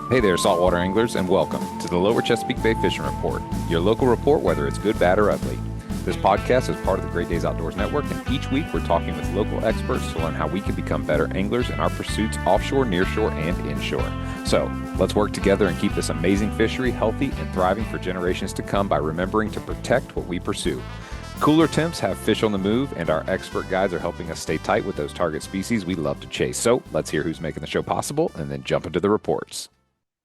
Hey there, saltwater anglers, and welcome to the Lower Chesapeake Bay Fishing Report, your local report, whether it's good, bad, or ugly. This podcast is part of the Great Days Outdoors Network, and each week we're talking with local experts to learn how we can become better anglers in our pursuits offshore, nearshore, and inshore. So let's work together and keep this amazing fishery healthy and thriving for generations to come by remembering to protect what we pursue. Cooler temps have fish on the move, and our expert guides are helping us stay tight with those target species we love to chase. So let's hear who's making the show possible, and then jump into the reports.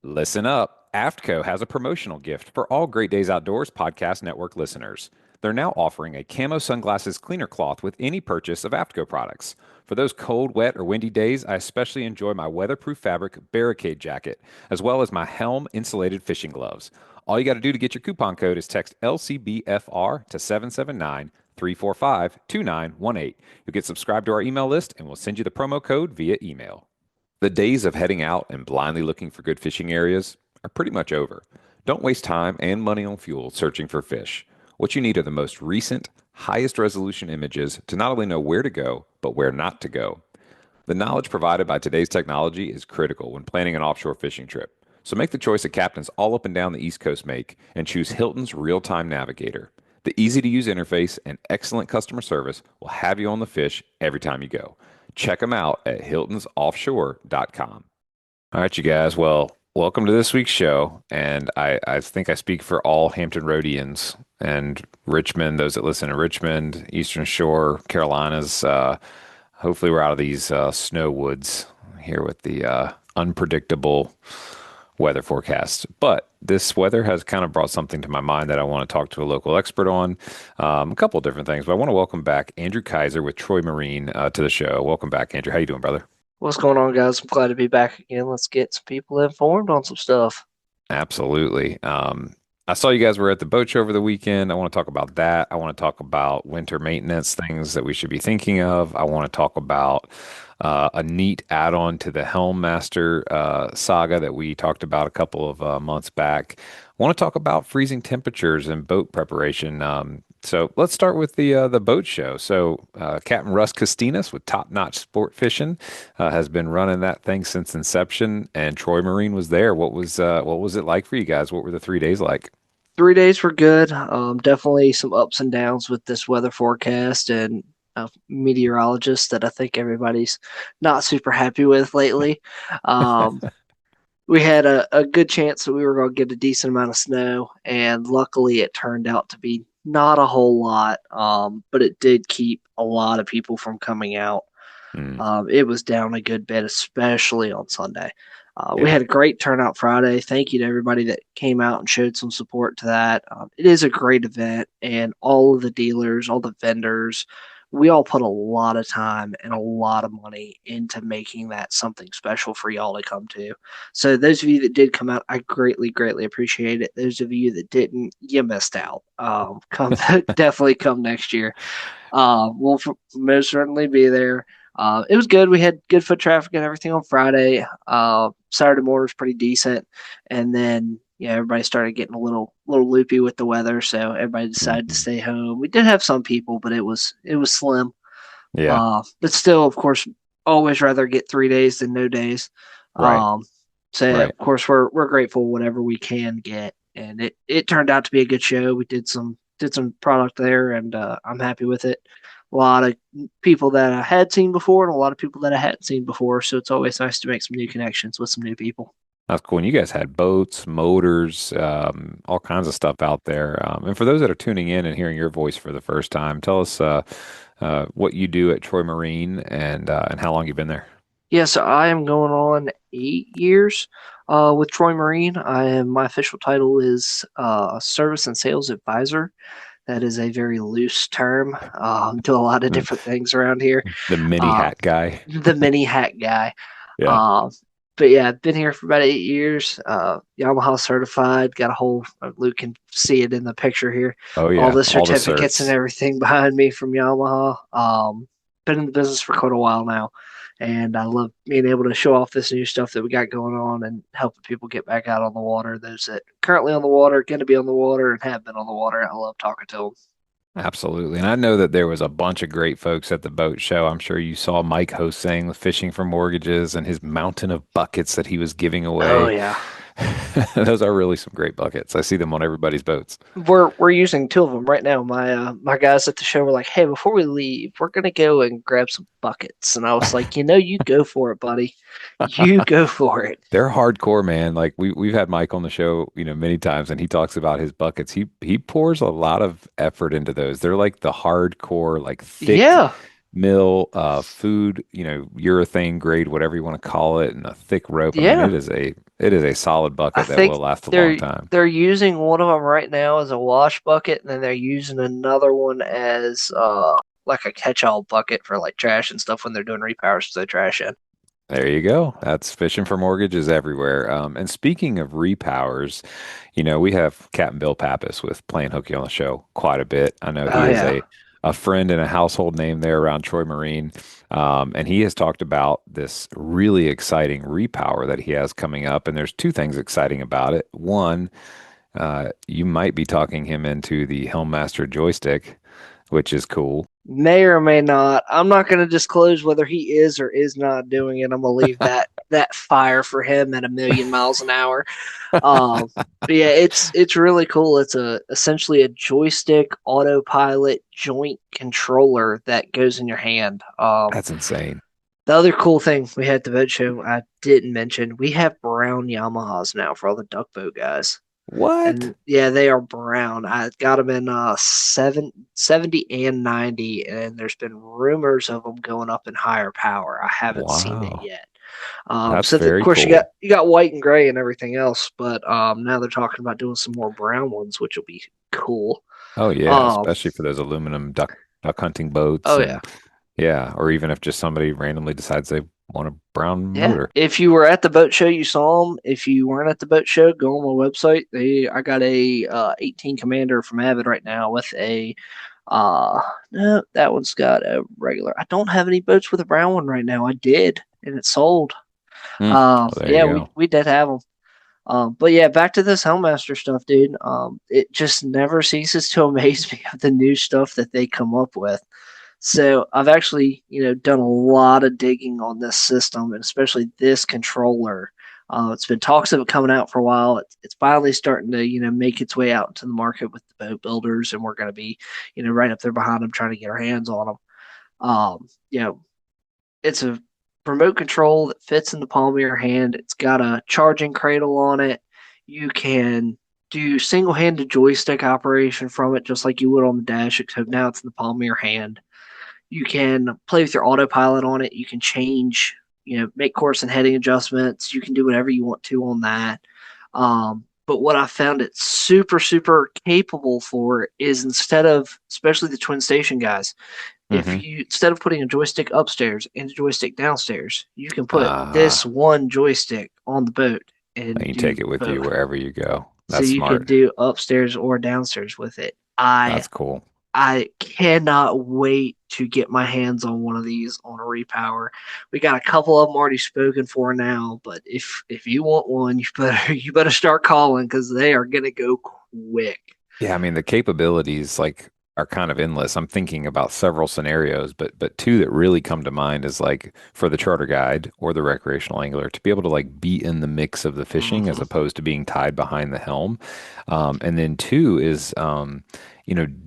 Listen up. AFTCO has a promotional gift for all Great Days Outdoors Podcast Network listeners. They're now offering a camo sunglasses cleaner cloth with any purchase of AFTCO products. For those cold, wet, or windy days, I especially enjoy my weatherproof fabric barricade jacket, as well as my Helm insulated fishing gloves. All you got to do to get your coupon code is text LCBFR to 779 345 2918. You'll get subscribed to our email list, and we'll send you the promo code via email. The days of heading out and blindly looking for good fishing areas are pretty much over. Don't waste time and money on fuel searching for fish. What you need are the most recent, highest resolution images to not only know where to go, but where not to go. The knowledge provided by today's technology is critical when planning an offshore fishing trip. So make the choice that captains all up and down the East Coast make and choose Hilton's Real-Time Navigator. The easy-to-use interface and excellent customer service will have you on the fish every time you go. Check them out at hiltonsoffshore.com. All right, you guys. Well, welcome to this week's show. And I think I speak for all Hampton Roadians and Richmond, those that listen in Richmond, Eastern Shore, Carolinas. Hopefully, we're out of these snow woods here with the unpredictable weather forecast. But this weather has kind of brought something to my mind that I want to talk to a local expert on. A couple of different things, but I want to welcome back Andrew Kaiser with Troy Marine to the show. Welcome back, Andrew. How you doing, brother? What's going on, guys? I'm glad to be back again. Let's get some people informed on some stuff. Absolutely. I saw you guys were at the boat show over the weekend. I want to talk about that. I want to talk about winter maintenance, things that we should be thinking of. I want to talk about a neat add-on to the Helm Master saga that we talked about a couple of months back. I want to talk about freezing temperatures and boat preparation. So let's start with the boat show. So Captain Russ Costinas with Top Notch Sport Fishing has been running that thing since inception, and Troy Marine was there. What was it like for you guys? What were the 3 days like? 3 days were good. Definitely some ups and downs with this weather forecast and meteorologist that I think everybody's not super happy with lately. Um, we had a good chance that we were going to get a decent amount of snow, and luckily it turned out to be not a whole lot, but it did keep a lot of people from coming out. Mm, It was down a good bit, especially on Sunday. We yeah. had a great turnout Friday. Thank you to everybody that came out and showed some support to that. It is a great event, and all of the dealers, all the vendors, we all put a lot of time and a lot of money into making that something special for y'all to come to. So, those of you that did come out, I greatly, greatly appreciate it. Those of you that didn't, you missed out. Come, definitely come next year. We'll most certainly be there. It was good. We had good foot traffic and everything on Friday. Saturday morning was pretty decent, and then everybody started getting a little loopy with the weather, so everybody decided to Mhm. stay home. We did have some people, but it was slim. Yeah. But still, of course, always rather get 3 days than no days. Right. Um, so Right. of course we're grateful whatever we can get, and it turned out to be a good show. We did some product there, and I'm happy with it. A lot of people that I had seen before, and a lot of people that I hadn't seen before. So it's always nice to make some new connections with some new people. That's cool. And you guys had boats, motors, all kinds of stuff out there. And for those that are tuning in and hearing your voice for the first time, tell us what you do at Troy Marine and how long you've been there. Yeah, so I am going on 8 years with Troy Marine. My official title is Service and Sales Advisor. That is a very loose term. Do a lot of Mm. different things around here. The mini Uh, hat guy. the mini hat guy. Yeah. Um, but yeah, I've been here for about 8 years. Yamaha certified. Got a whole. Luke can see it in the picture here. Oh All yeah. the All the certificates and certs. everything behind me from Yamaha. Been in the business for quite a while now, and I love being able to show off this new stuff that we got going on and helping people get back out on the water. Those that currently on the water, going to be on the water, and have been on the water. I love talking to them. Absolutely. And I know that there was a bunch of great folks at the boat show. I'm sure you saw Mike hosting with Fishing for Mortgages and his mountain of buckets that he was giving Oh away. yeah. Those are really some great buckets. I see them on everybody's boats. We're using two of them right now. My guys at the show were like, "Hey, before we leave, we're gonna go and grab some buckets." And I was like, you go for it, buddy. You go for it." They're hardcore, man. Like we've had Mike on the show, many times, and he talks about his buckets. He pours a lot of effort into those. They're like the hardcore, like thick Yeah, mill food, urethane grade, whatever you want to call it, and a thick rope. I mean, yeah. it is a solid I bucket that will think last a long they're time. they're using one of them right now as a wash bucket, and then they're using another one as like a catch-all bucket for like trash and stuff when they're doing repowers to the trash in. There you go. That's fishing for mortgages everywhere. And speaking of repowers, we have Captain Bill Pappas with Playing Hooky on the show quite a bit. I know he Oh is yeah. a friend and a household name there around Troy Marine. And he has talked about this really exciting repower that he has coming up. And there's two things exciting about it. One, you might be talking him into the Helm Master Joystick, which is cool. May or may not. I'm not going to disclose whether he is or is not doing it. I'm going to leave that fire for him at 1,000,000 miles an hour. Um, but yeah, it's really cool. It's a essentially a joystick autopilot joint controller that goes in your hand. That's insane. The other cool thing we had at the boat show I didn't mention, we have brown Yamahas now for all the duck boat guys. What? And yeah, they are brown. I got them in 70 and 90, and there's been rumors of them going up in higher power. I haven't seen it Wow. yet. That's Of very course, you cool. got white and gray and everything else, but now they're talking about doing some more brown ones, which will be cool. Oh yeah, Um, especially for those aluminum duck hunting boats oh yeah, and yeah, or even if just somebody randomly decides they want a brown yeah. motor. If you were at the boat show, you saw them. If you weren't at the boat show, go on my website. I got a 18 Commander from Avid right now with a no, that one's got a regular. I don't have any boats with a brown one right now. I did, and it sold. Hmm. Well, there you Yeah, go. we did have them. But yeah, back to this Hellmaster stuff, dude. It just never ceases to amaze me of the new stuff that they come up with. So I've actually, done a lot of digging on this system and especially this controller. It's been talks of it coming out for a while. It's finally starting to, make its way out into the market with the boat builders, and we're going to be, right up there behind them trying to get our hands on them. Um, you know, it's a remote control that fits in the palm of your hand. It's got a charging cradle on it. You can do single-handed joystick operation from it, just like you would on the dash, except now it's in the palm of your hand. You can play with your autopilot on it. You can change, make course and heading adjustments. You can do whatever you want to on that. But what I found it super, super capable for is instead of, especially the twin station guys, if Hmm. you instead of putting a joystick upstairs and a joystick downstairs, you can put this Ah, one joystick on the boat and and you take do it with you both. wherever you go. So That's you could smart. do upstairs or downstairs with it. I That's cool. I cannot wait to get my hands on one of these on a repower. We got a couple of them already spoken for now, but if you want one, you better start calling because they are gonna go quick. Yeah, I mean the capabilities like are kind of endless. I'm thinking about several scenarios, but two that really come to mind is like for the charter guide or the recreational angler to be able to like be in the mix of the fishing as Hmm. opposed to being tied behind the helm. And then two is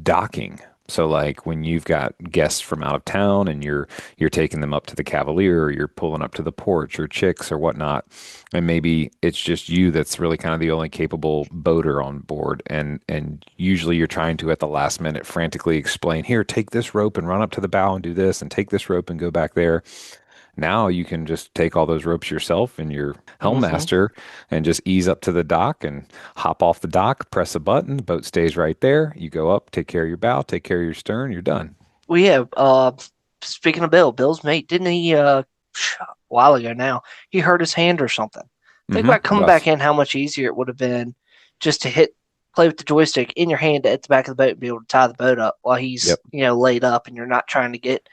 docking. So like when you've got guests from out of town and you're taking them up to the Cavalier or you're pulling up to the porch or chicks or whatnot, and maybe it's just you that's really kind of the only capable boater on board and usually you're trying to at the last minute frantically explain, here, take this rope and run up to the bow and do this and take this rope and go back there. Now you can just take all those ropes yourself and your helm Hmm. master and just ease up to the dock and hop off the dock, press a button, the boat stays right there. You go up, take care of your bow, take care of your stern, you're done. Well, yeah. Speaking of Bill's mate, didn't he? A while ago now, he hurt his hand or something. Think about coming About back in, how much easier it would have been just to play with the joystick in your hand at the back of the boat and be able to tie the boat up while he's, yep. laid up, and you're not trying to get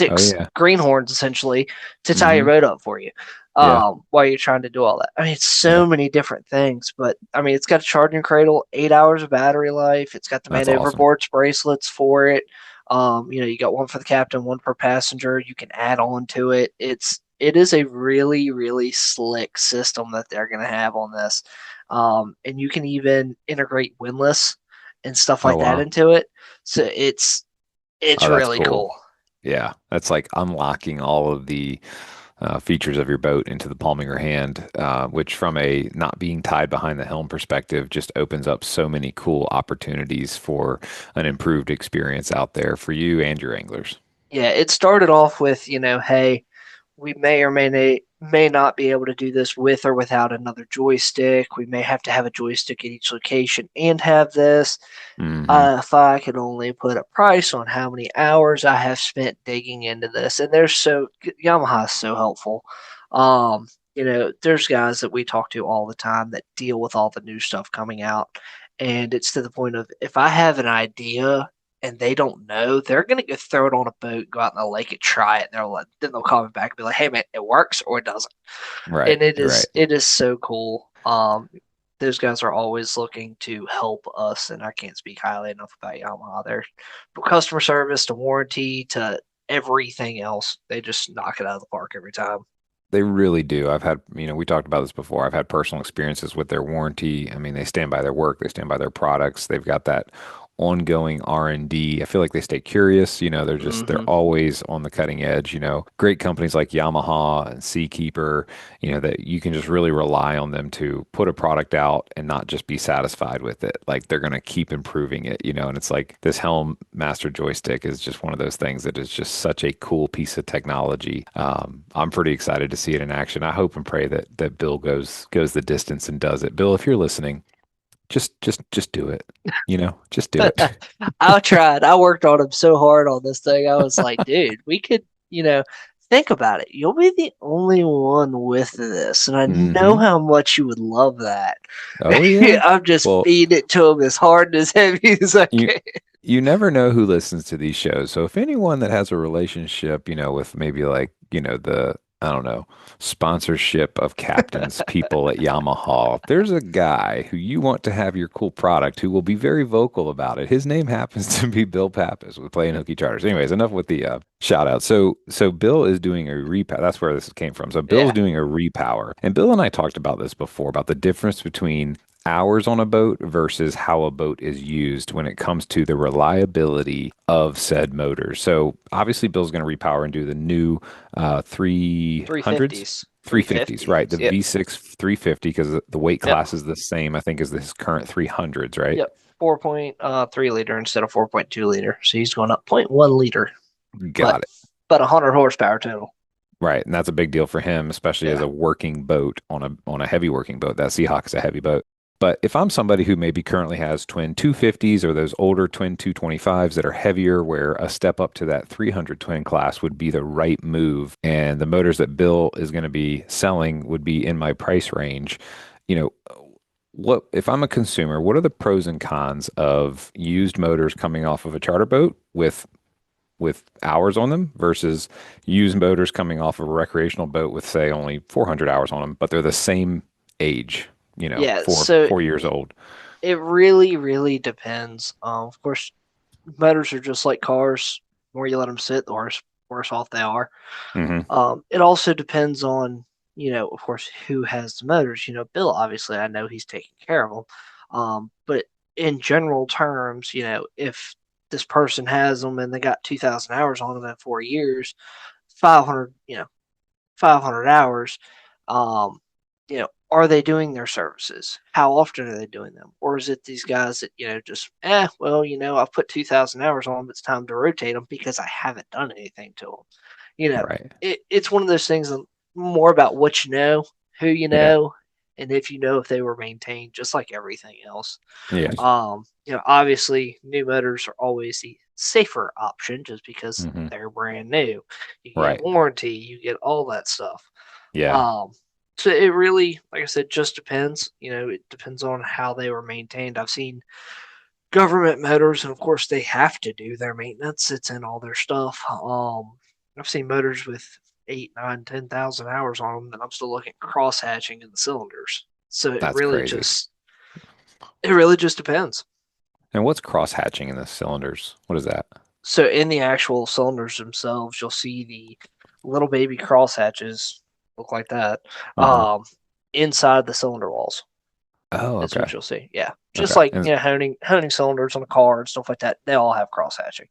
Oh six yeah. greenhorns essentially to tie your Hmm. boat up for you. Yeah. while you're trying to do all that. I mean, it's Yeah. so many different things, but I mean, it's got a charging cradle, 8 hours of battery life. It's got the man That's awesome. overboard bracelets for it. You got one for the captain, one per passenger. You can add on to it. It is a really, really slick system that they're going to have on this. And you can even integrate windlass and stuff Oh, like that wow. into it. So it's Oh, that's really cool. cool. Yeah. That's like unlocking all of the features of your boat into the palm of your hand, which from a not being tied behind the helm perspective just opens up so many cool opportunities for an improved experience out there for you and your anglers. Yeah, it started off with, hey, we may or may not be able to do this with or without another joystick. We may have to have a joystick at each location and have this. Hmm. If I could only put a price on how many hours I have spent digging into this, and Yamaha is so helpful. There's guys that we talk to all the time that deal with all the new stuff coming out, and it's to the point of if I have an idea and they don't know, they're gonna go throw it on a boat, go out in the lake and try it. And then they'll call me back and be like, "Hey man, it works or it doesn't." Right. And it Right. is it is so cool. Those guys are always looking to help us, and I can't speak highly enough about Yamaha. Their customer service to warranty to everything else, they just knock it out of the park every time. They really do. I've had, we talked about this before. I've had personal experiences with their warranty. I mean, they stand by their work, they stand by their products. They've got that ongoing R&D. I feel like they stay curious, they're Hmm. always on the cutting edge, Great companies like Yamaha and Seakeeper, that you can just really rely on them to put a product out and not just be satisfied with it. Like they're going to keep improving it, and it's like this Helm Master Joystick is just one of those things that is just such a cool piece of technology. I'm pretty excited to see it in action. I hope and pray that Bill goes the distance and does it. Bill, if you're listening, just do it. Just do it. I tried. I worked on him so hard on this thing. I was like, dude, we could, think about it. You'll be the only one with this, and I know Hmm. how much you would love that. Oh yeah. I'm just Well, feeding it to him as hard and as heavy as I you can. you never know who listens to these shows. So if anyone that has a relationship, with maybe like, the I don't know, sponsorship of captains, people at Yamaha, if there's a guy who you want to have your cool product who will be very vocal about it. His name happens to be Bill Pappas with Playing Hooky Charters. Anyways, enough with the shout out. So Bill is doing a repower. That's where this came from. So Bill's Yeah. doing a repower. And Bill and I talked about this before about the difference between hours on a boat versus how a boat is used when it comes to the reliability of said motors. So obviously Bill's going to repower and do the new 300s, 350s. 350s, right? The 350s. Yep. V6 350 because the weight Yep. class is the same, I think, as his current 300s, right? Yep. 4.3 liter instead of 4.2 liter. So he's going up zero point 0.1 liter, but Got it. 100 horsepower total. Right. And that's a big deal for him, especially as Yeah. a working boat on a heavy working boat. That Seahawk is a heavy boat. But if I'm somebody who maybe currently has twin 250s or those older twin 225s that are heavier, where a step up to that 300 twin class would be the right move, and the motors that Bill is going to be selling would be in my price range, you know, what if I'm a consumer, what are the pros and cons of used motors coming off of a charter boat with hours on them versus used motors coming off of a recreational boat with say only 400 hours on them, but they're the same age, Yeah. four So 4 years old. it really, really depends. Of course, motors are just like cars. The more you let them sit, the worse off they are. Hmm. It also depends on, of course, who has the motors. Bill, obviously, I know he's taking care of them. But in general terms, if this person has them and they got 2,000 hours on them in 4 years, 500, 500 hours, um, are they doing their services? How often are they doing them? Or is it these guys that, just, well, I've put 2,000 hours on them. It's time to rotate them because I haven't done anything to them. Right. It's one of those things more about what you know, who you Yeah. know, and if you know if they were maintained, just like everything else. Yeah. Obviously, new motors are always the safer option just because Hmm. they're brand new. You get Right. warranty, you get all that stuff. Yeah. Um, so it really, like I said, just depends. It depends on how they were maintained. I've seen government motors, and of course they have to do their maintenance. It's in all their stuff. I've seen motors with 8, 9, 10,000 hours on them, and I'm still looking at cross hatching in the cylinders. So That's crazy. it really just depends. And what's cross hatching in the cylinders? What is that? So in the actual cylinders themselves, you'll see the little baby cross hatches look like that Uh-huh. um, inside the cylinder walls. Oh, Is okay. what you'll see. Yeah, just Okay. like And honing cylinders on a car and stuff like that. They all have cross hatching.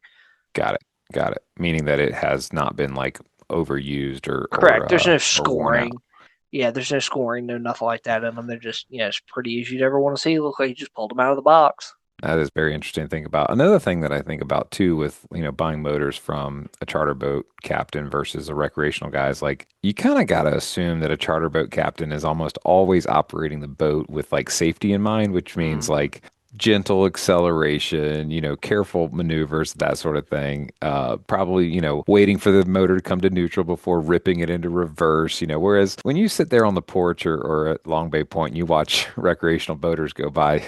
got it. Got it. Meaning that it has not been like overused Correct. There's no or worn out. scoring. Yeah, there's no scoring, no nothing like that in them. They're just as pretty as you'd ever want to see. Look like you just pulled them out of the box. That is very interesting to think about. Another thing that I think about too with, buying motors from a charter boat captain versus a recreational guy is like you kind of got to assume that a charter boat captain is almost always operating the boat with like safety in mind, which means Mm-hmm. like gentle acceleration, careful maneuvers, that sort of thing. Probably, waiting for the motor to come to neutral before ripping it into reverse, whereas when you sit there on the porch or at Long Bay Point and you watch recreational boaters go by,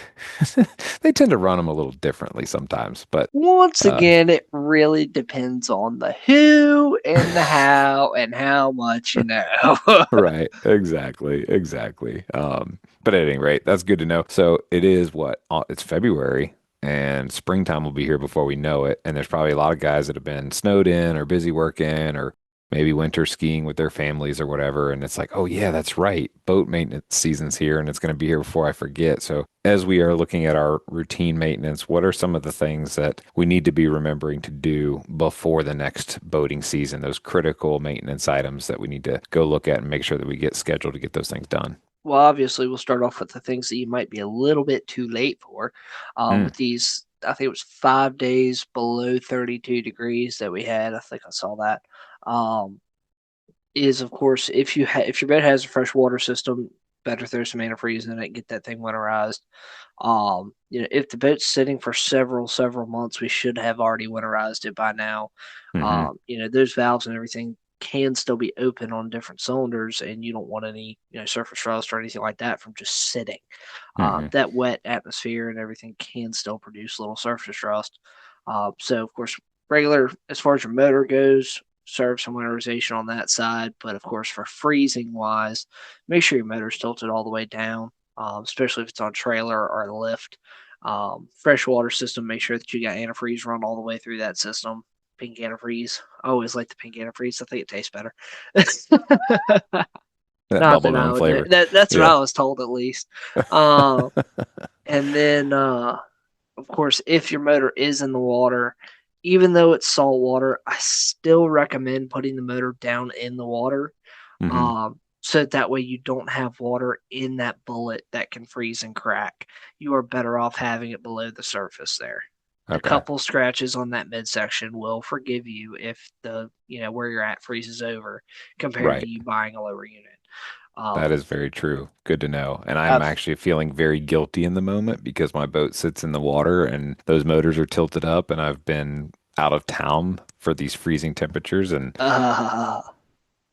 they tend to run them a little differently sometimes, but Once uh, again, it really depends on the who and the how and how much you know. right, exactly, exactly. But at any rate, that's good to know. So it is what it's February and springtime will be here before we know it. And there's probably a lot of guys that have been snowed in or busy working or maybe winter skiing with their families or whatever. And it's like, oh yeah, that's right. Boat maintenance season's here and it's going to be here before I forget. So as we are looking at our routine maintenance, what are some of the things that we need to be remembering to do before the next boating season? Those critical maintenance items that we need to go look at and make sure that we get scheduled to get those things done. Well, obviously, we'll start off with the things that you might be a little bit too late for. Mm, With these, I think it was 5 days below 32 degrees that we had. I think I saw that. Um, is of course if your boat has a fresh water system, better throw some antifreeze in it, get that thing winterized. If the boat's sitting for several months, we should have already winterized it by now. hmm Those valves and everything can still be open on different cylinders, and you don't want any surface rust or anything like that from just sitting. hmm That wet atmosphere and everything can still produce little surface rust. So of course, regular as far as your motor goes, serve some winterization on that side. But of course, for freezing wise, make sure your motor's tilted all the way down, especially if it's on trailer or a lift. Freshwater system, make sure that you got antifreeze run all the way through that system. Pink antifreeze. I always like the pink antifreeze. I think it tastes better. That Not that I bubblegum would know. flavor. That's what Yeah. I was told at least. Uh, and then, of course, if your motor is in the water, even though it's salt water, I still recommend putting the motor down in the water, hmm so that way you don't have water in that bullet that can freeze and crack. You are better off having it below the surface there. A Okay. couple scratches on that midsection will forgive you if the where you're at freezes over compared to Right. you buying a lower unit. That Um, is very true. Good to know. And I'm I've actually feeling very guilty in the moment because my boat sits in the water and those motors are tilted up and I've been out of town for these freezing temperatures. And uh,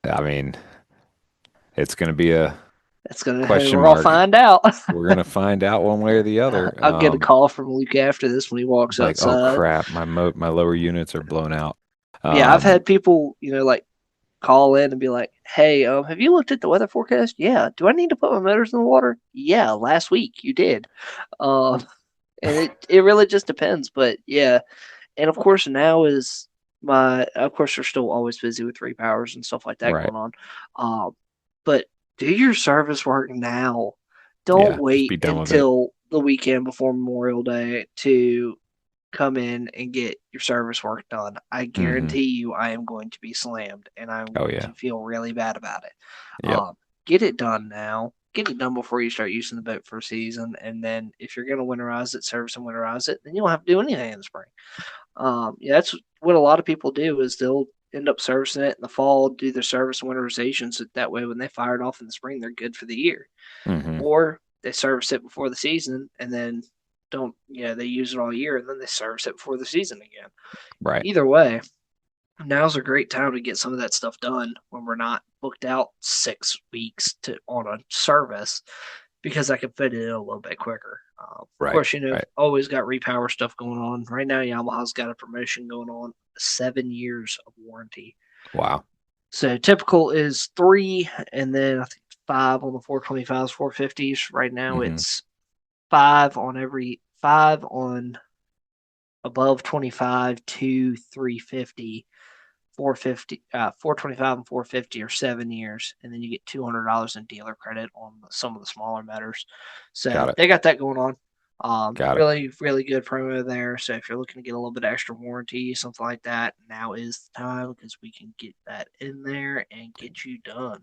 I mean, it's going to be a that's gonna question we're all mark. find out. We're going to find out one way or the other. I'll get a call from Luke after this when he walks Like, oh outside. crap, my lower units are blown out. Yeah, I've Um, had people, like call in and be like, "Hey, have you looked at the weather forecast? Yeah. Do I need to put my motors in the water? Yeah. Last week you did." Um, and it really just depends, but yeah. And of course now is of course they're still always busy with repowers and stuff like that right. going on. But do your service work now. Don't Yeah, just be wait done with it. until the weekend before Memorial Day to come in and get your service work done. I hmm guarantee you I am going to be slammed and I'm Oh going yeah. to feel really bad about it. Yep. Get it done now. Get it done before you start using the boat for a season. And then if you're going to winterize it, service and winterize it, then you don't have to do anything in the spring. Yeah, that's what a lot of people do is they'll end up servicing it in the fall, do their service and winterization, so that way when they fire it off in the spring, they're good for the year. hmm Or they service it before the season and then don't, they use it all year and then they service it before the season again. Right. Either way, now's a great time to get some of that stuff done when we're not booked out 6 weeks to on a service because I can fit it in a little bit quicker. Of Right. course, Right. always got repower stuff going on. Right now, Yamaha's got a promotion going on, 7 years of warranty. Wow. So typical is 3, and then I think 5 on the 425s, 450s. Right now Hmm. it's 5 on above 25 to 350, 450, 425 and 450 are 7 years, and then you get $200 in dealer credit on some of the smaller motors. Got So it. they got that going on. Got it. Really, really good promo there. So if you're looking to get a little bit extra warranty, something like that, now is the time because we can get that in there and get you done.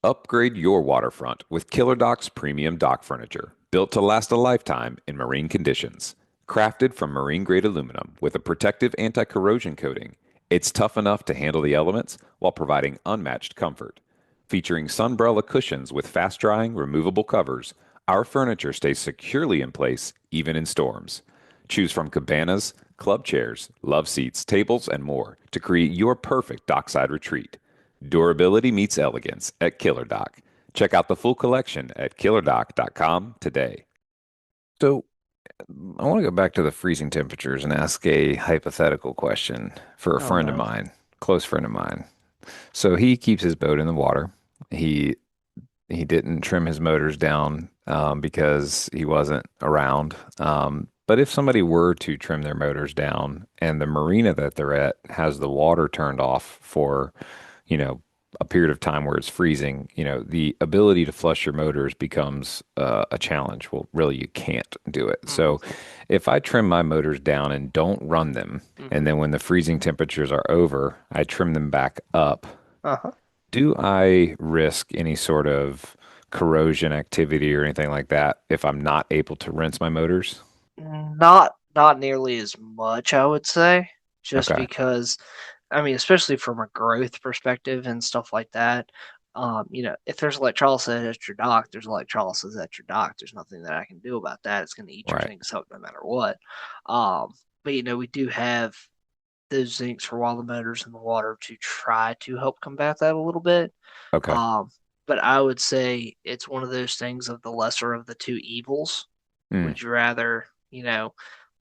Upgrade your waterfront with Killer Doc's premium dock furniture, built to last a lifetime in marine conditions. Crafted from marine grade aluminum with a protective anti corrosion coating, it's tough enough to handle the elements while providing unmatched comfort. Featuring sunbrella cushions with fast drying, removable covers, our furniture stays securely in place even in storms. Choose from cabanas, club chairs, love seats, tables, and more to create your perfect dockside retreat. Durability meets elegance at Killer Doc. Check out the full collection at killerdoc.com today. So, I want to go back to the freezing temperatures and ask a hypothetical question for a Oh friend of no. mine, close friend of mine. So he keeps his boat in the water. He he didn't trim his motors down because he wasn't around. But if somebody were to trim their motors down and the marina that they're at has the water turned off for, you know, a period of time where it's freezing, the ability to flush your motors becomes a challenge. Well, really, you can't do it. Mm-hmm. So if I trim my motors down and don't run them, Mm-hmm. and then when the freezing temperatures are over, I trim them back up, Uh-huh. do I risk any sort of corrosion activity or anything like that if I'm not able to rinse my motors? Not nearly as much, I would say, just Okay. because I mean, especially from a growth perspective and stuff like that. If there's electrolysis at your dock, there's electrolysis at your dock. There's nothing that I can do about that. It's going to eat your Right. zinc up no matter what. But we do have those zincs for while the motor's in the water to try to help combat that a little bit. Okay. Um, but I would say it's one of those things of the lesser of the two evils. Mm, Would you rather,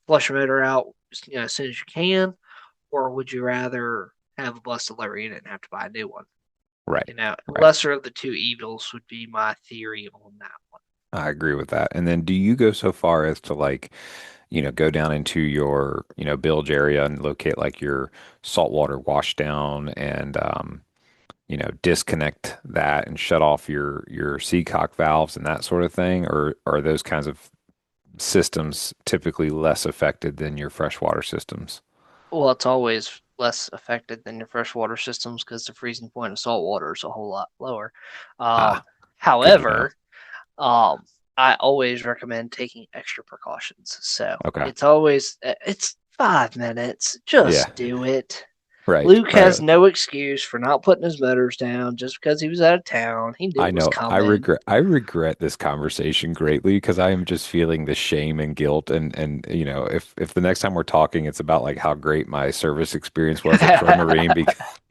flush your motor out, as soon as you can, or would you rather have a busted lower unit and have to buy a new one? right. Right. Lesser of the two evils would be my theory on that one. I agree with that. And then do you go so far as to like, go down into your, bilge area and locate like your saltwater wash down and disconnect that and shut off your seacock valves and that sort of thing? Or are those kinds of systems typically less affected than your freshwater systems? Well, it's always less affected than your freshwater systems because the freezing point of salt water is a whole lot lower. Um, Ah, good to know. However, um, I always recommend taking extra precautions. So Okay. it's 5 minutes. Yeah. Just do it. Right. Luke Right. has no excuse for not putting his motors down just because he was out of town. He knew I it was know. coming. I regret this conversation greatly because I am just feeling the shame and guilt and if the next time we're talking it's about like how great my service experience was at Troy Marine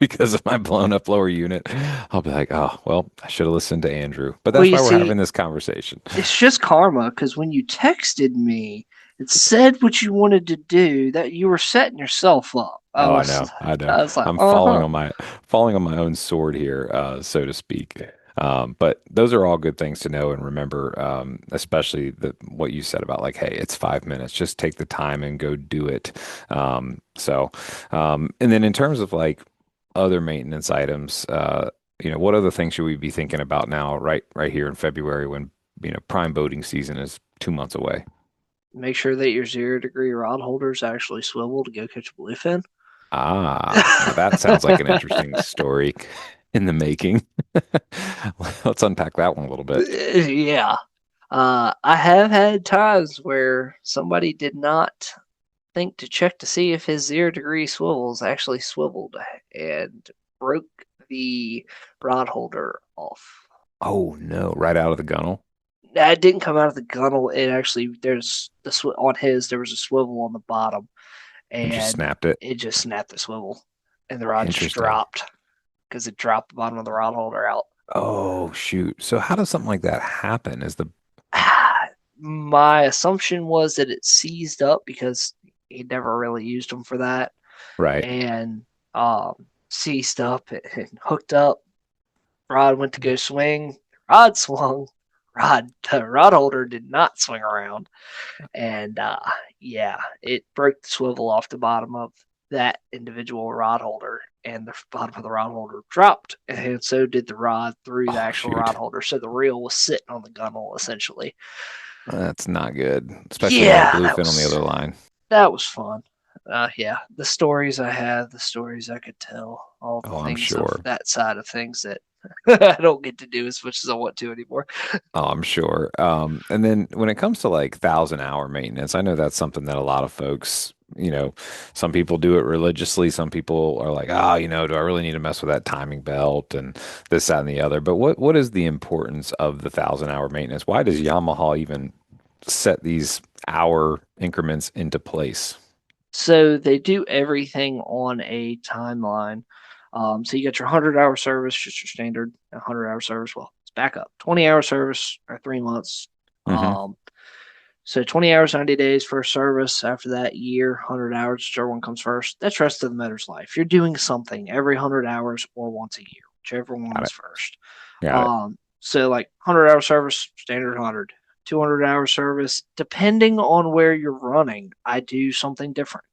because of my blown up lower unit, I'll be like, "Oh, well, I should have listened to Andrew." But Well, that's you why we're see, having this conversation. it's just karma because when you texted me, it said what you wanted to do, that you were setting yourself up. I Oh, I was, know. I know. I was like, I'm uh huh. falling on my own sword here, so to speak. But those are all good things to know and remember, especially what you said about like, hey, it's 5 minutes. Just take the time and go do it. And then in terms of like other maintenance items, what other things should we be thinking about now, right here in February when, prime boating season is 2 months away? Make sure that your 0 degree rod holders actually swivel to go catch a bluefin. Now that sounds like an interesting story in the making. Let's unpack that one a little bit. Yeah. I have had times where somebody did not think to check to see if his 0 degree swivels actually swiveled and broke the rod holder off. Oh no, right out of the gunnel. It didn't come out of the gunnel. It actually on his there was a swivel on the bottom, And just and snapped it. it just snapped the swivel, and the rod just Interesting. dropped because it dropped the bottom of the rod holder out. Oh shoot. So how does something like that happen? Is the My assumption was that it seized up because he never really used them for that, right. and um, seized up and hooked up. Rod went to go swing. Rod swung. The rod holder did not swing around, and yeah, it broke the swivel off the bottom of that individual rod holder, and the bottom of the rod holder dropped, and so did the rod through the Oh, actual rod shoot. holder. So the reel was sitting on the gunnel essentially. That's not good, especially when you have Yeah, bluefin on the other line. that was fun. Yeah, the stories I have, the stories I could tell, all the Oh, I'm things of sure. that side of things that I don't get to do as much as I want to anymore. Oh, I'm sure. And then when it comes to like 1,000 hour maintenance, I know that's something that a lot of folks, some people do it religiously. Some people are like, oh, do I really need to mess with that timing belt and this, that, and the other? But what is the importance of the 1,000 hour maintenance? Why does Yamaha even set these hour increments into place? So they do everything on a timeline. So you got your 100-hour service, just your standard 100-hour service. Well, it's back up. 20-hour service or 3 months. Hmm. Um, so 20 hours, 90 days for a service. After that, year, 100 hours, whichever one comes first. That's the rest of the motor's life. You're doing something every 100 hours or once a year, whichever one Got is it. first. Got it. So like 100-hour service, standard 100. 200-hour service, depending on where you're running, I do something different.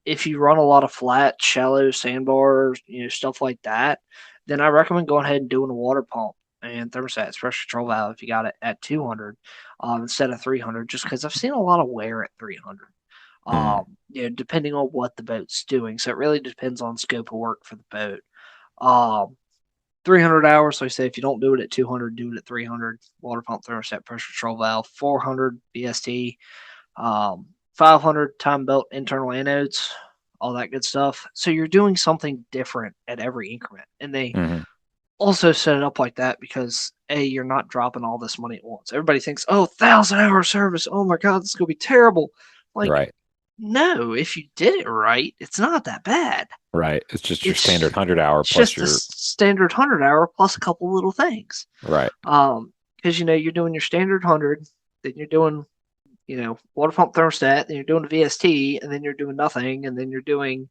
If you run a lot of flat, shallow sandbars, stuff like that, then I recommend going ahead and doing a water pump and thermostat, pressure control valve if you got it at 200 instead of 300, just because I've seen a lot of wear at 300. Mm. Depending on what the boat's doing. So it really depends on scope of work for the boat. Um, 300 hours, so I say if you don't do it at 200, do it at 300. Water pump, thermostat, pressure control valve, 400 BST, 500 time belt internal anodes, all that good stuff. So you're doing something different at every increment. And they Hmm. also set it up like that because you're not dropping all this money at once. Everybody thinks, oh, 1,000-hour service. Oh my God, this is gonna be terrible. Like, Right. no, if you did it right, it's not that bad. Right. It's just your standard It's 100 hour plus just a your standard 100-hour plus a couple little things. right. Because you're doing your standard 100, then you're doing water pump thermostat, then you're doing a VST, and then you're doing nothing, and then you're doing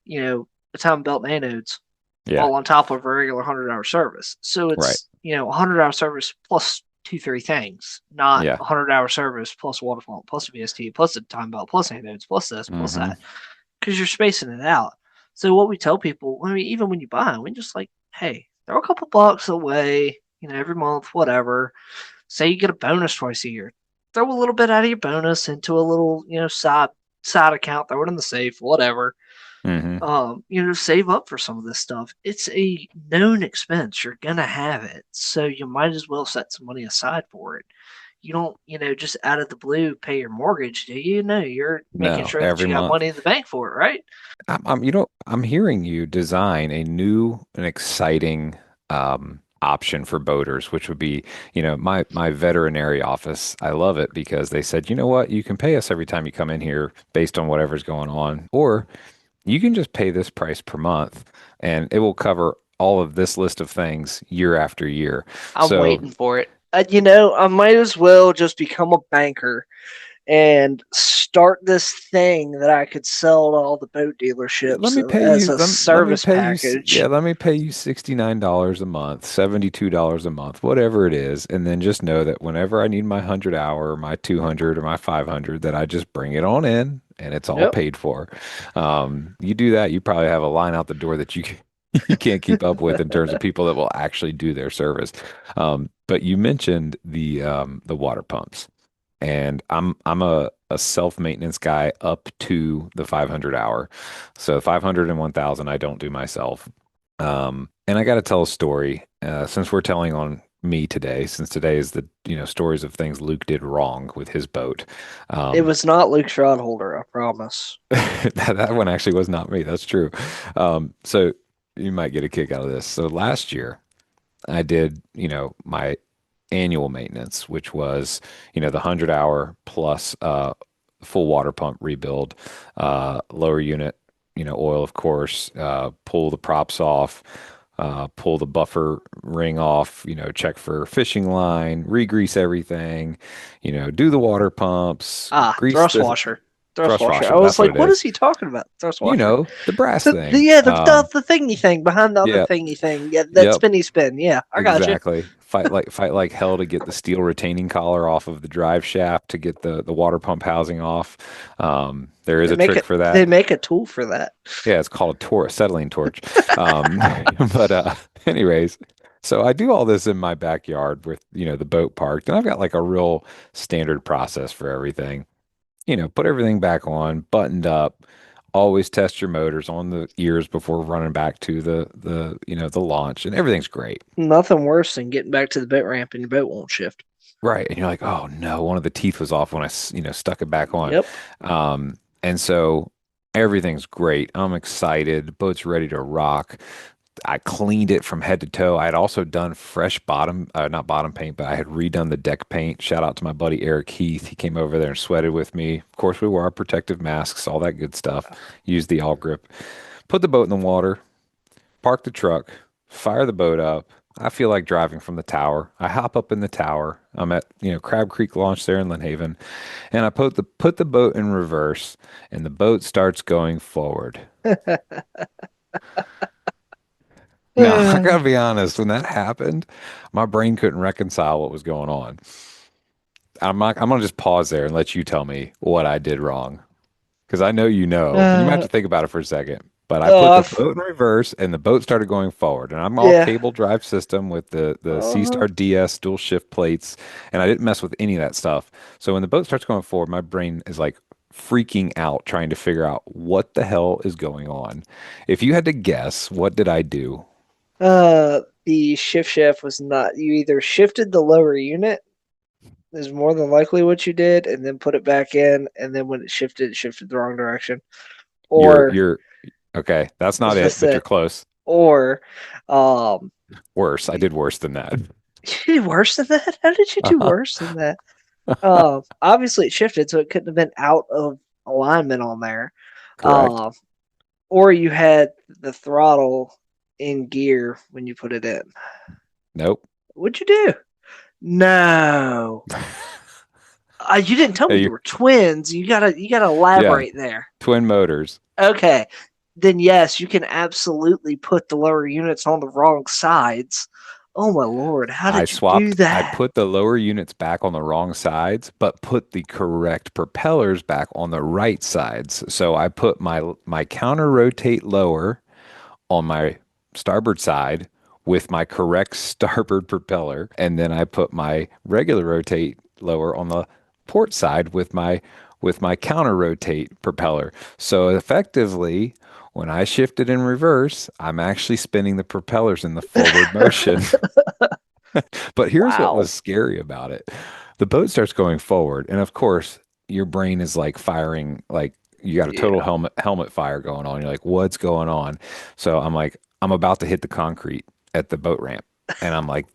the time belt and anodes Yeah. all on top of a regular 100-hour service. So Right. it's 100-hour service plus two, three things, not Yeah. 100-hour service plus water pump plus a VST plus the time belt plus anodes plus this plus Hmm. that, because you're spacing it out. So what we tell people, I mean, even when you buy them, we just like, hey, throw a couple bucks away, every month, whatever. Say you get a bonus twice a year, throw a little bit out of your bonus into a little, side account, throw it in the safe, whatever. Hmm. Save up for some of this stuff. It's a known expense. You're gonna have it. So you might as well set some money aside for it. You don't, just out of the blue pay your mortgage, do you? No, you're making No, sure that every you got month. money in the bank for it, right? I'm hearing you design a new and exciting option for boaters, which would be, my veterinary office. I love it because they said, you know what, you can pay us every time you come in here based on whatever's going on, or you can just pay this price per month and it will cover all of this list of things year after year. I'm So waiting for it. I might as well just become a banker and start this thing that I could sell to all the boat let dealerships me pay as you. a Let me service pay you. Yeah, package. let me pay you $69 a month, $72 a month, whatever it is, and then just know that whenever I need my 100 hour, or my 200, or my 500, that I just bring it on in, and it's all Yep. paid for. You do that, you probably have a line out the door that you can't keep up with in terms of people that will actually do their service. But you mentioned the water pumps. And I'm a self-maintenance guy up to the 500 hour. So 500 and 1,000 I don't do myself. And I got to tell a story since we're telling on me today, since today is the stories of things Luke did wrong with his boat. It Um, was not Luke's rod holder, I promise. that one actually was not me. That's true. So you might get a kick out of this. So last year I did, my annual maintenance, which was, the 100 hour plus full water pump rebuild, lower unit, oil, of course, pull the props off, pull the buffer ring off, check for fishing line, re-grease everything, do the water pumps, grease Thrust the washer. Thrust Thrust washer. washer. I was That's what like, it what is. is he talking about? Thrust You washer. know, the brass The thing. yeah, the thingy thing behind the other Yep. thingy thing. Yeah, that Yep. spinny spin. Yeah, I got you. Exactly. Fight like hell to get the steel retaining collar off of the drive shaft to get the water pump housing off. There is They a make trick it. for that. They make a tool for that. Yeah, it's called acetylene torch. Um, but anyways, so I do all this in my backyard with, the boat parked, and I've got like a real standard process for everything. Put everything back on, buttoned up. Always test your motors on the ears before running back to the launch, and everything's great. Nothing worse than getting back to the boat ramp and your boat won't shift. Right. And you're like, oh no, one of the teeth was off when stuck it back on. Yep. And so everything's great. I'm excited. Boat's ready to rock. I cleaned it from head to toe. I had also done fresh not bottom paint, but I had redone the deck paint. Shout out to my buddy Eric Heath. He came over there and sweated with me. Of course, we wore our protective masks, all that good stuff. Used the all grip. Put the boat in the water, park the truck, fire the boat up. I feel like driving from the tower. I hop up in the tower. I'm at, Crab Creek Launch there in Lynnhaven, and I put the boat in reverse, and the boat starts going forward. Now, I gotta be honest, when that happened, my brain couldn't reconcile what was going on. I'm gonna just pause there and let you tell me what I did wrong. Because I know you know, and you might have uh, to think about it for a second. But I put oh, the boat in reverse and the boat started going forward. And I'm all yeah. cable drive system with the C Uh-huh. Star DS dual shift plates. And I didn't mess with any of that stuff. So when the boat starts going forward, my brain is like freaking out trying to figure out what the hell is going on. If you had to guess, what did I do? The shift was not. You either shifted the lower unit, is more than likely what you did, and then put it back in, and then when it shifted the wrong direction. You're Or you're okay. That's I was not gonna it, but say, you're close. or um, Worse. I did worse than that. you did worse than that. How did you do Uh-huh. worse than that? Obviously it shifted, so it couldn't have been out of alignment on there. Correct. Uh, or you had the throttle in gear when you put it in. Nope. What'd you do? No. You didn't tell me Hey, you were twins. You gotta yeah, elaborate there. twin motors. Okay. Then yes, you can absolutely put the lower units on the wrong sides. Oh my lord, how did you do I that? put the lower units back on the wrong sides, but put the correct propellers back on the right sides. So I put my counter rotate lower on my starboard side with my correct starboard propeller, and then I put my regular rotate lower on the port side with my counter rotate propeller. So effectively, when I shift it in reverse, I'm actually spinning the propellers in the forward motion. But here's what Wow. was scary about it. The boat starts going forward, and of course, your brain is like firing, like you got a total Yeah. helmet fire going on. You're like, what's going on? So I'm like, I'm about to hit the concrete at the boat ramp. And I'm like,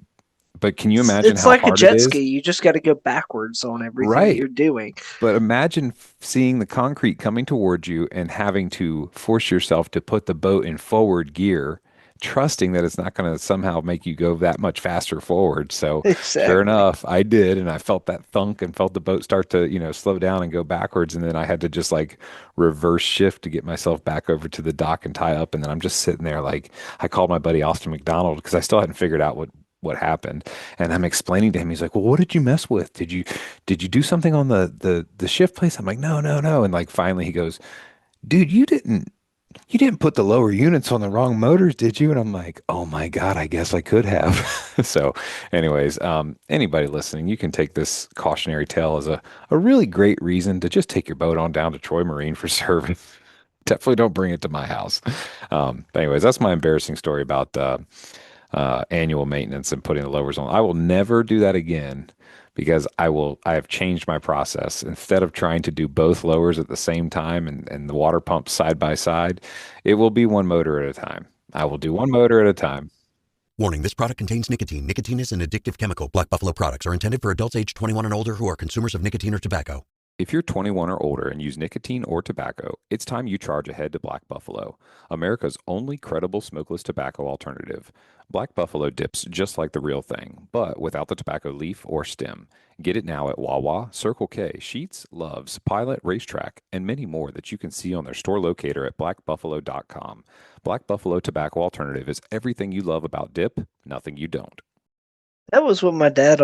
but can you imagine It's how like a hard it jet ski. is? You just got to go backwards on everything Right. you're doing. But imagine seeing the concrete coming towards you and having to force yourself to put the boat in forward gear, trusting that it's not going to somehow make you go that much faster forward. So, sure Exactly. enough, I did. And I felt that thunk and felt the boat start to, slow down and go backwards. And then I had to just like reverse shift to get myself back over to the dock and tie up. And then I'm just sitting there like, I called my buddy Austin McDonald because I still hadn't figured out what happened. And I'm explaining to him, he's like, well, what did you mess with? Did you do something on the shift place? I'm like, no, no, no. And like finally he goes, dude, you didn't put the lower units on the wrong motors, did you? And I'm like, oh my God, I guess I could have. So anyways, anybody listening, you can take this cautionary tale as a really great reason to just take your boat on down to Troy Marine for service. Definitely don't bring it to my house. But anyways, that's my embarrassing story about annual maintenance and putting the lowers on. I will never do that again because I have changed my process. Instead of trying to do both lowers at the same time and the water pumps side by side, it will be one motor at a time. I will do one motor at a time. Warning, this product contains nicotine. Nicotine is an addictive chemical. Black Buffalo products are intended for adults age 21 and older who are consumers of nicotine or tobacco. If you're 21 or older and use nicotine or tobacco, it's time you charge ahead to Black Buffalo, America's only credible smokeless tobacco alternative. Black Buffalo dips just like the real thing, but without the tobacco leaf or stem. Get it now at Wawa, Circle K, Sheetz, Love's, Pilot, Racetrack, and many more that you can see on their store locator at blackbuffalo.com. Black Buffalo Tobacco Alternative is everything you love about dip, nothing you don't. That was what my dad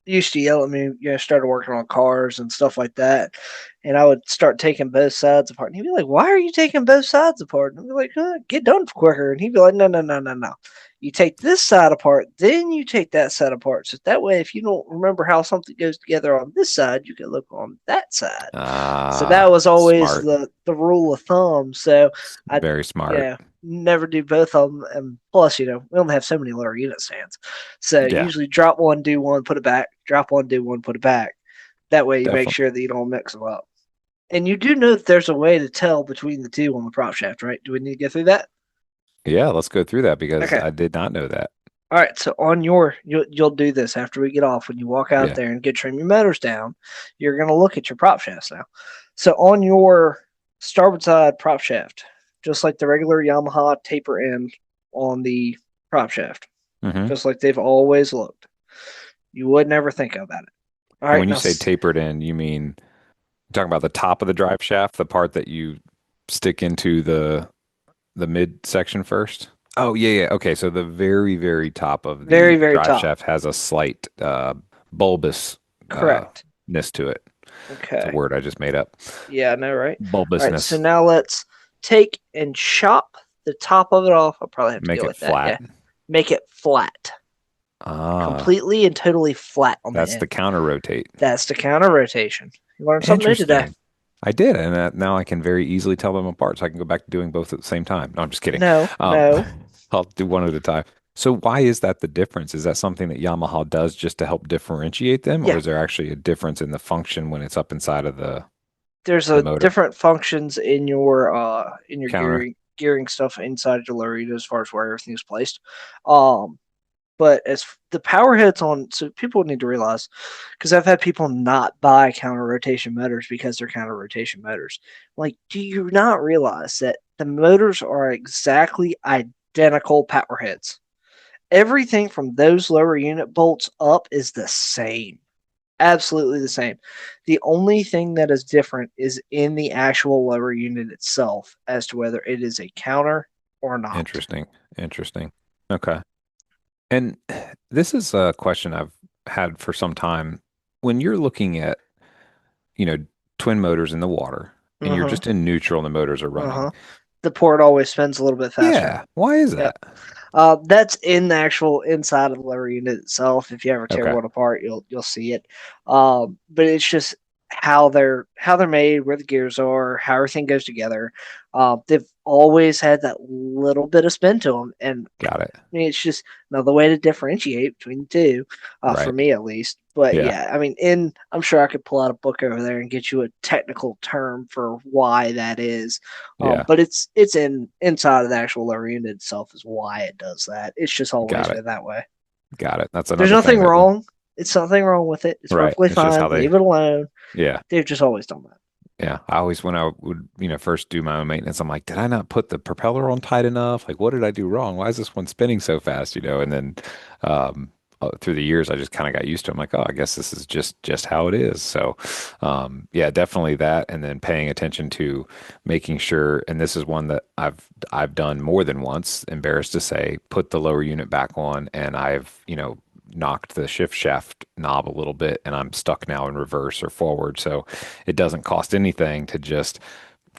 used to yell at me. Started working on cars and stuff like that, and I would start taking both sides apart. And he'd be like, "Why are you taking both sides apart?" And I'd be like, "Get done quicker." And he'd be like, "No, no, no, no, no. You take this side apart, then you take that side apart. So that way, if you don't remember how something goes together on this side, you can look on that side." So that was always Smart. the rule of thumb. So I, Very smart. yeah, never do both of them. And plus, we only have so many lower unit stands. So Yeah, usually drop one, do one, put it back. Drop one, do one, put it back. That way you make definitely. sure that you don't mix them up. And you do know that there's a way to tell between the two on the prop shaft, right? Do we need to go through that? Yeah, let's go through that because Okay. I did not know that. All right. So you'll do this after we get off. When you walk out Yeah. there and get trim your motors down, you're going to look at your prop shafts now. So on your starboard side prop shaft, just like the regular Yamaha taper end on the prop shaft, hmm just like they've always looked. You would never think about it. All And right, when you now say tapered in, you mean talking about the top of the drive shaft, the part that you stick into the mid section first? Oh, yeah, yeah. Okay, so the very, very top of very, the very drive top. shaft has a slight bulbous Correct. ness to it. It's a Okay. word I just made up. Yeah, I know, right? All right, so Bulbousness. now let's take and chop the top of it off. I'll probably have to Make go it with that. flat. Yeah. Make it flat. Ah, Completely and totally flat on the that's the end. counter rotate. That's the counter rotation. You learned something new today. Interesting. I did, and now I can very easily tell them apart, so I can go back to doing both at the same time. No, I'm just kidding. No, Um, no. I'll do one at a time. So why is that the difference? Is that something that Yamaha does just to help differentiate them, or Yeah, is there actually a difference in the function when it's up inside of there's the a motor different functions in your counter? gearing stuff inside your Lorito as far as where everything is placed. Um, But as the power heads on, so people need to realize, because I've had people not buy counter rotation motors because they're counter rotation motors. Like, do you not realize that the motors are exactly identical power heads? Everything from those lower unit bolts up is the same. Absolutely the same. The only thing that is different is in the actual lower unit itself as to whether it is a counter or not. Interesting. Interesting. Okay. And this is a question I've had for some time. When you're looking at, you know, twin motors in the water and Uh you're huh. just in neutral and the motors are Uh running. huh. The port always spins a little bit faster. Yeah. Why is Yep. that? That's in the actual inside of the lower unit itself. If you ever tear Okay. one apart, you'll see it. But it's just how they're made, where the gears are, how everything goes together. They've always had that little bit of spin to them, and Got it. I mean, it's just another way to differentiate between the two, for Right. me at least. But Yeah. yeah, I mean, I'm sure I could pull out a book over there and get you a technical term for why that is. Yeah. But it's inside of the actual lower unit itself is why it does that. It's just always Got it. been that way. Got it. That's There's another thing nothing that we, wrong. It's nothing wrong with it. It's right. perfectly It's just how fine. they, Leave it alone. yeah. They've just always done that. Yeah. I always, when I would, first do my own maintenance, I'm like, did I not put the propeller on tight enough? Like, what did I do wrong? Why is this one spinning so fast? And then, through the years, I just kind of got used to it. I'm like, oh, I guess this is just how it is. So, yeah, definitely that. And then paying attention to making sure, and this is one that I've done more than once, embarrassed to say, put the lower unit back on and I've, knocked the shift shaft knob a little bit and I'm stuck now in reverse or forward. So it doesn't cost anything to just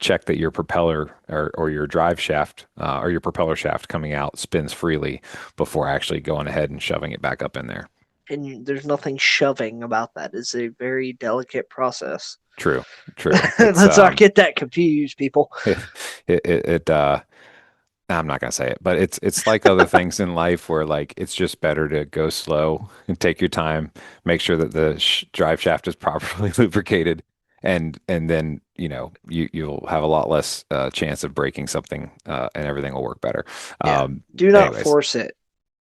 check that your propeller or your drive shaft or your propeller shaft coming out spins freely before actually going ahead and shoving it back up in there. And there's nothing shoving about that. It's a very delicate process. True, true. It's Let's not get that confused, people. it I'm not gonna say it, but it's like other things in life where like it's just better to go slow and take your time, make sure that the drive shaft is properly lubricated, and then you'll have a lot less chance of breaking something, and everything will work better. Yeah. Do not Anyways, force it.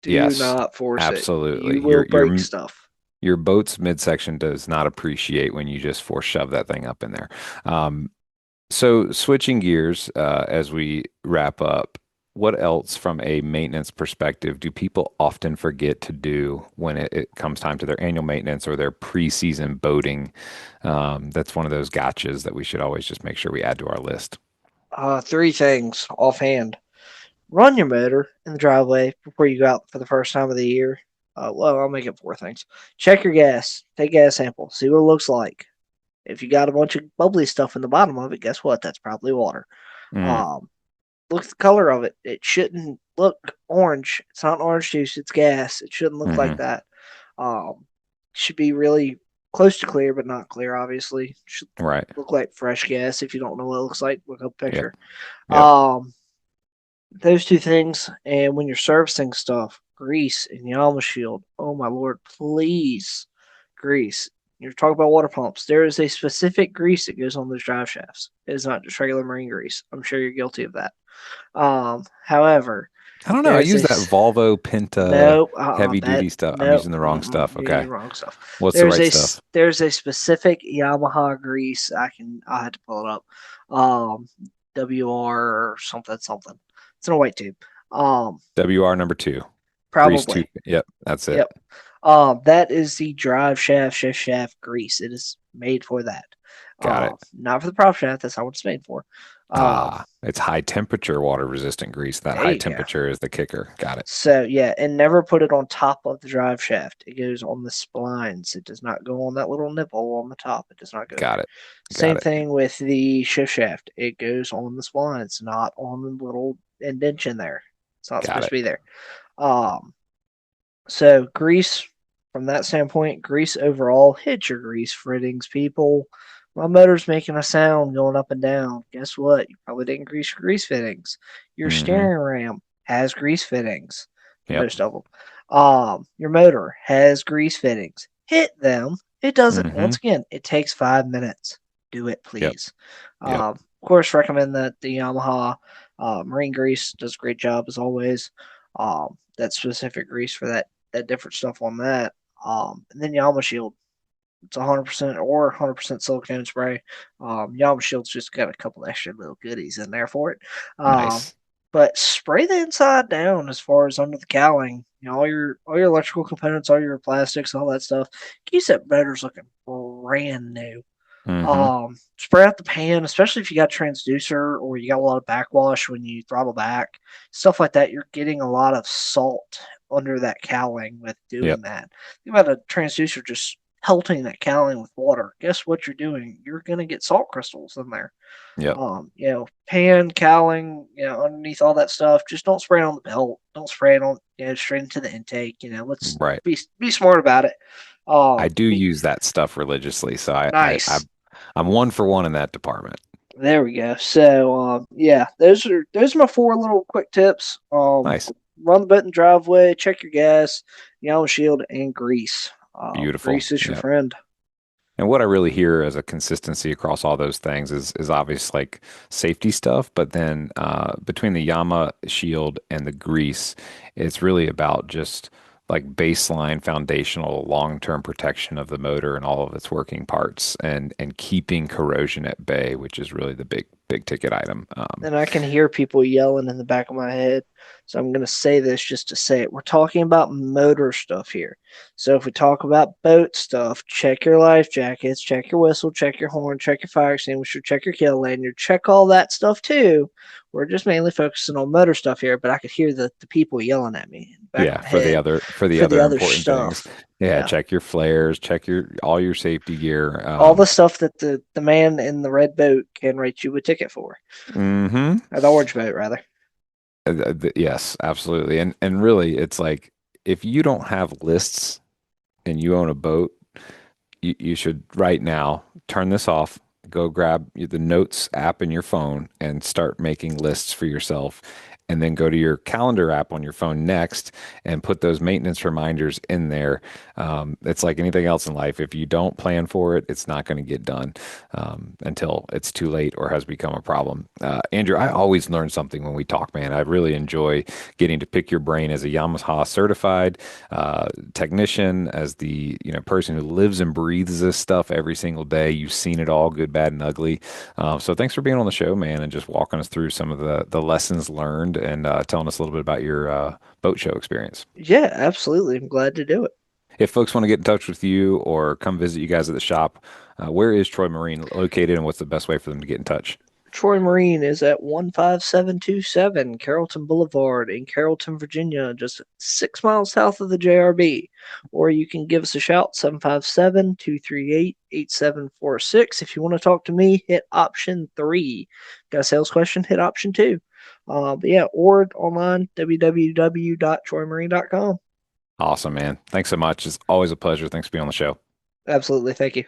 Do yes, not force it. You absolutely. will break stuff. Your boat's midsection does not appreciate when you just force shove that thing up in there. Um, so switching gears as we wrap up, what else from a maintenance perspective do people often forget to do when it comes time to their annual maintenance or their preseason boating? That's one of those gotchas that we should always just make sure we add to our list. Three things offhand. Run your motor in the driveway before you go out for the first time of the year. Well, I'll make it four things. Check your gas. Take a gas sample. See what it looks like. If you got a bunch of bubbly stuff in the bottom of it, guess what? That's probably water. Mm, Um, Look at the color of it. It shouldn't look orange. It's not orange juice. It's gas. It shouldn't look like hmm that. Um, should be really close to clear, but not clear. Obviously, should Right. look like fresh gas. If you don't know what it looks like, look up a Yep. picture. Yep. Um, those two things, and when you're servicing stuff, grease and Yama shield. Oh my lord, please, grease. You're talking about water pumps. There is a specific grease that goes on those drive shafts. It is not just regular marine grease. I'm sure you're guilty of that. However, I don't know. I there's use that this Volvo Penta no heavy that duty stuff. I'm no using the wrong stuff. you're using Okay. the wrong stuff. What's the right stuff? There's a specific Yamaha grease. I had to pull it up. Um, WR or something. It's in a white tube. WR number two. Grease two. Probably. Yep. That's it. Yep. That is the drive shaft, shift shaft grease. It is made for that. Got it. Not for the prop shaft. That's not what it's made for. It's high temperature water resistant grease. That There high you go. temperature is the kicker. Got it. So yeah, and never put it on top of the drive shaft. It goes on the splines. It does not go on that little nipple on the top. It does not go Got there. it. Got Same it. thing with the shift shaft. It goes on the splines, not on the little indentation there. It's not Got supposed to it. be there. Um, so grease from that standpoint, grease overall, hit your grease fittings, people. My motor's making a sound going up and down. Guess what? You probably didn't grease your grease fittings. Your Mm-hmm. steering ram has grease fittings, Yep. most of them. Your motor has grease fittings. Hit them. It doesn't. Mm-hmm. Once again, it takes 5 minutes. Do it, Yep. please. Yep. Of course, recommend that the Yamaha marine grease does a great job as always. That specific grease for that different stuff on that. And then Yama Shield. It's 100% or 100% silicone spray. Yama Shield's just got a couple extra little goodies in there for it. Nice. But spray the inside down as far as under the cowling. You know, all your electrical components, all your plastics, all that stuff. Keeps that motor's looking brand new. Mm-hmm. Spray out the pan, especially if you got transducer or you got a lot of backwash when you throttle back, stuff like that. You're getting a lot of salt under that cowling with Yep. doing that. Think about a transducer just pelting that cowling with water. Guess what you're doing? You're gonna get salt crystals in there. Yep. Pan, cowling, underneath all that stuff. Just don't spray it on the belt. Don't spray it on, straight into the intake. Let's Right. be smart about it. I do use that stuff religiously, so Nice. I'm one for one in that department. There we go. So, yeah, those are my four little quick tips. Nice. Run the boat in the driveway, check your gas, yellow shield, and grease. Beautiful. Grease is your Yeah. friend. And what I really hear as a consistency across all those things is obvious like safety stuff, but then between the Yama shield and the grease, it's really about just like baseline foundational long-term protection of the motor and all of its working parts and keeping corrosion at bay, which is really the big ticket item. And I can hear people yelling in the back of my head. So I'm going to say this just to say it. We're talking about motor stuff here. So if we talk about boat stuff, check your life jackets, check your whistle, check your horn, check your fire extinguisher, check your kill lanyard, check all that stuff too. We're just mainly focusing on motor stuff here, but I could hear the people yelling at me in the back of Yeah, my head for the for the other other important things. stuff. Yeah, Yeah. check your flares, check your all your safety gear. All the stuff that the man in the red boat can write you a ticket for. Mm-hmm. Or the orange boat, rather. Yes, absolutely. And really, it's like if you don't have lists and you own a boat, you should right now turn this off, go grab the Notes app in your phone and start making lists for yourself and then go to your calendar app on your phone next and put those maintenance reminders in there. It's like anything else in life. If you don't plan for it, it's not going to get done until it's too late or has become a problem. Andrew, I always learn something when we talk, man. I really enjoy getting to pick your brain as a Yamaha certified technician, as the person who lives and breathes this stuff every single day. You've seen it all, good, bad, and ugly. So thanks for being on the show, man, and just walking us through some of the lessons learned and telling us a little bit about your boat show experience. Yeah, absolutely. I'm glad to do it. If folks want to get in touch with you or come visit you guys at the shop, where is Troy Marine located, and what's the best way for them to get in touch? Troy Marine is at 15727 Carrollton Boulevard in Carrollton, Virginia, just 6 miles south of the JRB. Or you can give us a shout, 757-238-8746. If you want to talk to me, hit option 3. Got a sales question, hit option 2. Or online, www.troymarine.com. Awesome, man. Thanks so much. It's always a pleasure. Thanks for being on the show. Absolutely. Thank you.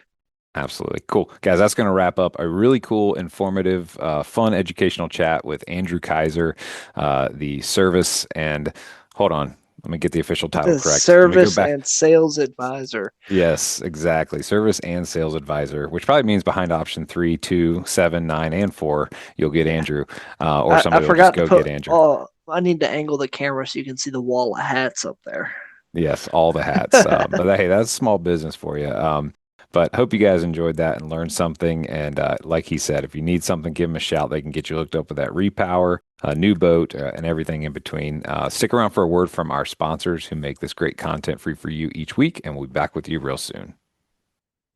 Absolutely. Cool. Guys, that's going to wrap up a really cool, informative, fun, educational chat with Andrew Kaiser, the service and, hold on, let me get the official title correct. Service and sales advisor. Yes, exactly. Service and sales advisor, which probably means behind option 3, 2, 7, 9, and 4, you'll get Andrew, or somebody will just go get Andrew. I need to angle the camera so you can see the wall of hats up there. Yes, all the hats. But hey, that's small business for you. But hope you guys enjoyed that and learned something. And like he said, if you need something, give him a shout. They can get you hooked up with that repower, a new boat, and everything in between. Stick around for a word from our sponsors who make this great content free for you each week, and we'll be back with you real soon.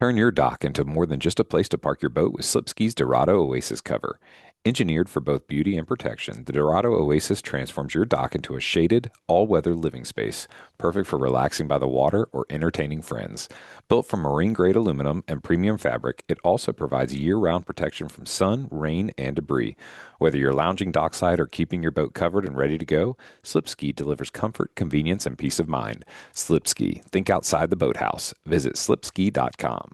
Turn your dock into more than just a place to park your boat with Slipski's Dorado Oasis cover. Engineered for both beauty and protection, the Dorado Oasis transforms your dock into a shaded, all-weather living space, perfect for relaxing by the water or entertaining friends. Built from marine-grade aluminum and premium fabric, it also provides year-round protection from sun, rain, and debris. Whether you're lounging dockside or keeping your boat covered and ready to go, Slipski delivers comfort, convenience, and peace of mind. Slipski, think outside the boathouse. Visit slipski.com.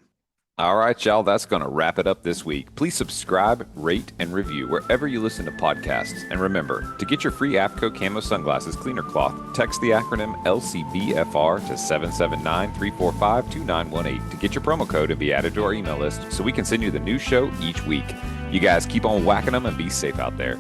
All right, y'all, that's going to wrap it up this week. Please subscribe, rate, and review wherever you listen to podcasts. And remember, to get your free APCO Camo Sunglasses Cleaner Cloth, text the acronym LCBFR to 779-345-2918 to get your promo code and be added to our email list so we can send you the new show each week. You guys keep on whacking them and be safe out there.